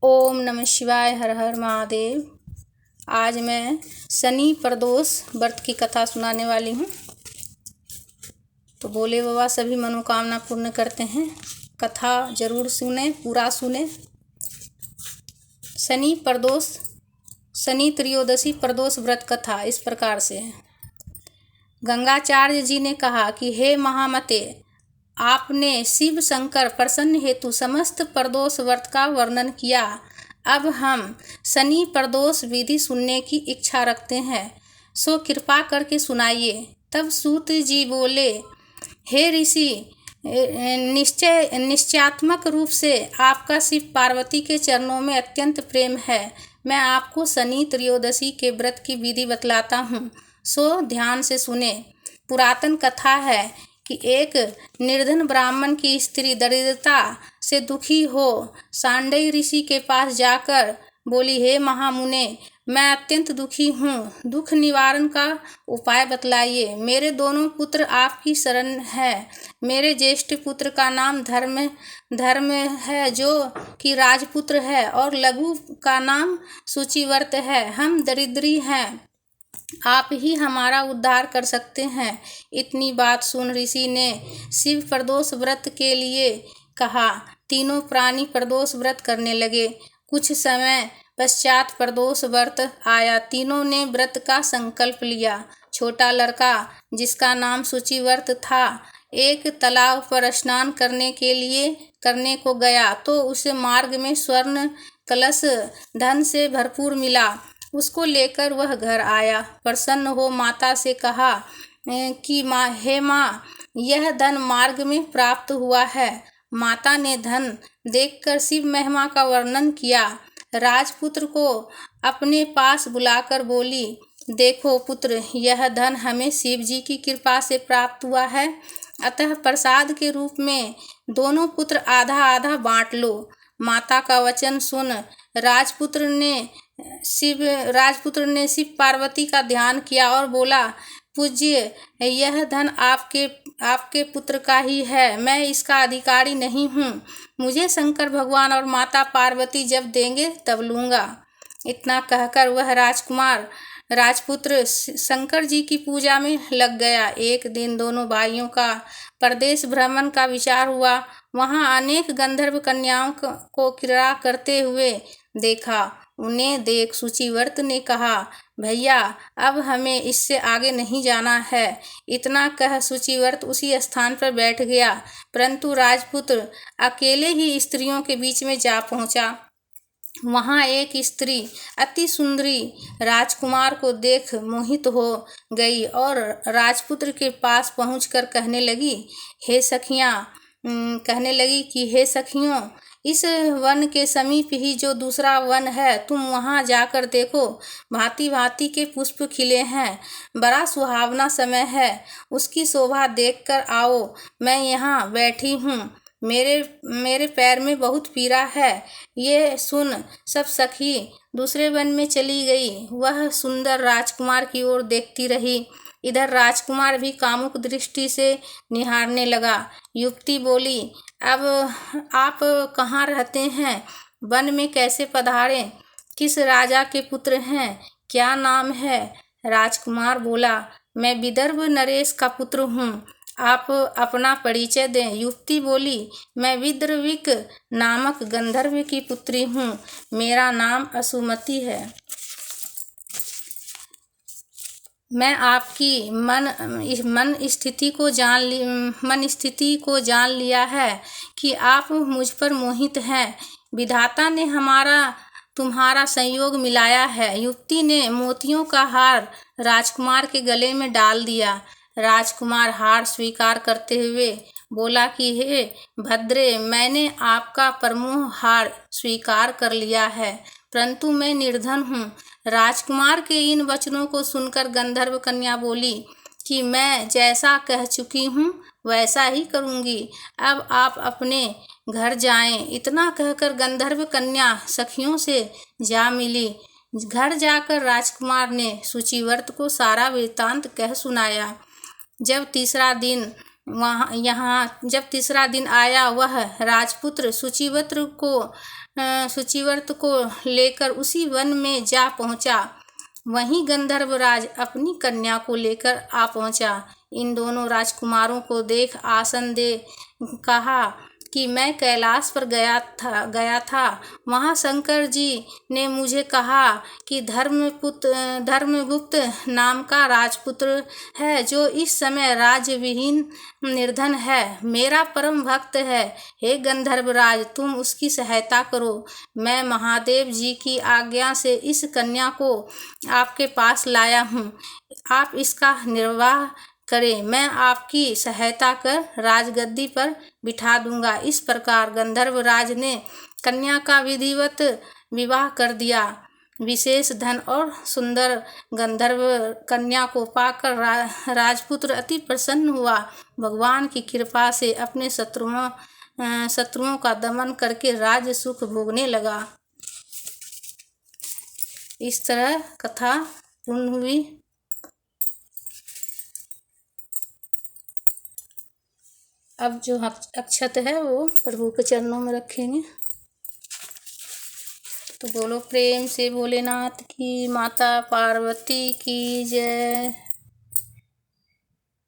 ओम नमः शिवाय। हर हर महादेव। आज मैं शनि प्रदोष व्रत की कथा सुनाने वाली हूँ। तो भोले बाबा सभी मनोकामना पूर्ण करते हैं। कथा जरूर सुने, पूरा सुने। शनि त्रयोदशी प्रदोष व्रत कथा इस प्रकार से है। गंगाचार्य जी ने कहा कि हे महामते, आपने शिव शंकर प्रसन्न हेतु समस्त प्रदोष व्रत का वर्णन किया। अब हम शनि प्रदोष विधि सुनने की इच्छा रखते हैं, सो कृपा करके सुनाइए। तब सूत जी बोले, हे ऋषि, निश्चयात्मक रूप से आपका शिव पार्वती के चरणों में अत्यंत प्रेम है। मैं आपको शनि त्रयोदशी के व्रत की विधि बतलाता हूँ, सो ध्यान से सुने। पुरातन कथा है कि एक निर्धन ब्राह्मण की स्त्री दरिद्रता से दुखी हो सांडई ऋषि के पास जाकर बोली, हे महामुने, मैं अत्यंत दुखी हूँ, दुख निवारण का उपाय बतलाइए। मेरे दोनों पुत्र आपकी शरण है। मेरे ज्येष्ठ पुत्र का नाम धर्म है, जो कि राजपुत्र है, और लघु का नाम सूचिवर्त है। हम दरिद्री हैं, आप ही हमारा उद्धार कर सकते हैं। इतनी बात सुन ऋषि ने शिव प्रदोष व्रत के लिए कहा। तीनों प्राणी प्रदोष व्रत करने लगे। कुछ समय पश्चात प्रदोष व्रत आया। तीनों ने व्रत का संकल्प लिया। छोटा लड़का, जिसका नाम सूचिवर्त था, एक तालाब पर स्नान करने को गया तो उसे मार्ग में स्वर्ण कलश धन से भरपूर मिला। उसको लेकर वह घर आया। प्रसन्न हो माता से कहा कि हे माँ, यह धन मार्ग में प्राप्त हुआ है। माता ने धन देखकर शिव महिमा का वर्णन किया। राजपुत्र को अपने पास बुलाकर बोली, देखो पुत्र, यह धन हमें शिव जी की कृपा से प्राप्त हुआ है, अतः प्रसाद के रूप में दोनों पुत्र आधा आधा बांट लो। माता का वचन सुन राजपुत्र ने शिव पार्वती का ध्यान किया और बोला, पूज्य, यह धन आपके पुत्र का ही है, मैं इसका अधिकारी नहीं हूँ। मुझे शंकर भगवान और माता पार्वती जब देंगे तब लूँगा। इतना कहकर वह राजपुत्र शंकर जी की पूजा में लग गया। एक दिन दोनों भाइयों का प्रदेश भ्रमण का विचार हुआ। वहाँ अनेक गंधर्व कन्याओं को क्रीड़ा करते हुए देखा। उन्हें देख सूचिवर्त ने कहा, भैया, अब हमें इससे आगे नहीं जाना है। इतना कह सूचिवर्त उसी स्थान पर बैठ गया, परंतु राजपुत्र अकेले ही स्त्रियों के बीच में जा पहुंचा। वहाँ एक स्त्री अति सुंदरी राजकुमार को देख मोहित हो गई और राजपुत्र के पास पहुंचकर कहने लगी कि हे सखियों, इस वन के समीप ही जो दूसरा वन है, तुम वहां जाकर देखो। भांति भांति के पुष्प खिले हैं, बड़ा सुहावना समय है। उसकी शोभा देखकर आओ। मैं यहाँ बैठी हूँ, मेरे पैर में बहुत पीड़ा है। ये सुन सब सखी दूसरे वन में चली गई। वह सुंदर राजकुमार की ओर देखती रही। इधर राजकुमार भी कामुक दृष्टि से निहारने लगा। युवती बोली, अब आप कहाँ रहते हैं? वन में कैसे पधारे? किस राजा के पुत्र हैं? क्या नाम है? राजकुमार बोला, मैं विदर्भ नरेश का पुत्र हूँ, आप अपना परिचय दें। युवती बोली, मैं विद्रविक नामक गंधर्व की पुत्री हूँ, मेरा नाम असुमति है। मैं आपकी मन स्थिति को जान लिया है कि आप मुझ पर मोहित हैं। विधाता ने तुम्हारा संयोग मिलाया है। युवती ने मोतियों का हार राजकुमार के गले में डाल दिया। राजकुमार हार स्वीकार करते हुए बोला कि हे भद्रे, मैंने आपका परमोह हार स्वीकार कर लिया है, परंतु मैं निर्धन हूँ। राजकुमार के इन वचनों को सुनकर गंधर्व कन्या बोली कि मैं जैसा कह चुकी हूँ वैसा ही करूँगी, अब आप अपने घर जाएं। इतना कहकर गंधर्व कन्या सखियों से जा मिली। घर जाकर राजकुमार ने सूचिवर्त को सारा वृत्तांत कह सुनाया। जब तीसरा दिन आया, वह राजपुत्र सूचिवर्त को सुचिव्रत को लेकर उसी वन में जा पहुंचा। वहीं गंधर्वराज अपनी कन्या को लेकर आ पहुंचा। इन दोनों राजकुमारों को देख आसन दे कहा कि मैं कैलाश पर गया था। वहाँ शंकर जी ने मुझे कहा कि धर्मगुप्त नाम का राजपुत्र है, जो इस समय राज्यविहीन निर्धन है, मेरा परम भक्त है। हे गंधर्वराज, तुम उसकी सहायता करो। मैं महादेव जी की आज्ञा से इस कन्या को आपके पास लाया हूँ। आप इसका निर्वाह करें, मैं आपकी सहायता कर राजगद्दी पर बिठा दूंगा। इस प्रकार गंधर्वराज ने कन्या का विधिवत विवाह कर दिया। विशेष धन और सुंदर गंधर्व कन्या को पाकर राजपुत्र अति प्रसन्न हुआ। भगवान की कृपा से अपने शत्रुओं का दमन करके राज्य सुख भोगने लगा। इस तरह कथा पूर्ण हुई। अब जो अक्षत है वो प्रभु के चरणों में रखेंगे। तो बोलो प्रेम से भोलेनाथ की, माता पार्वती की जय।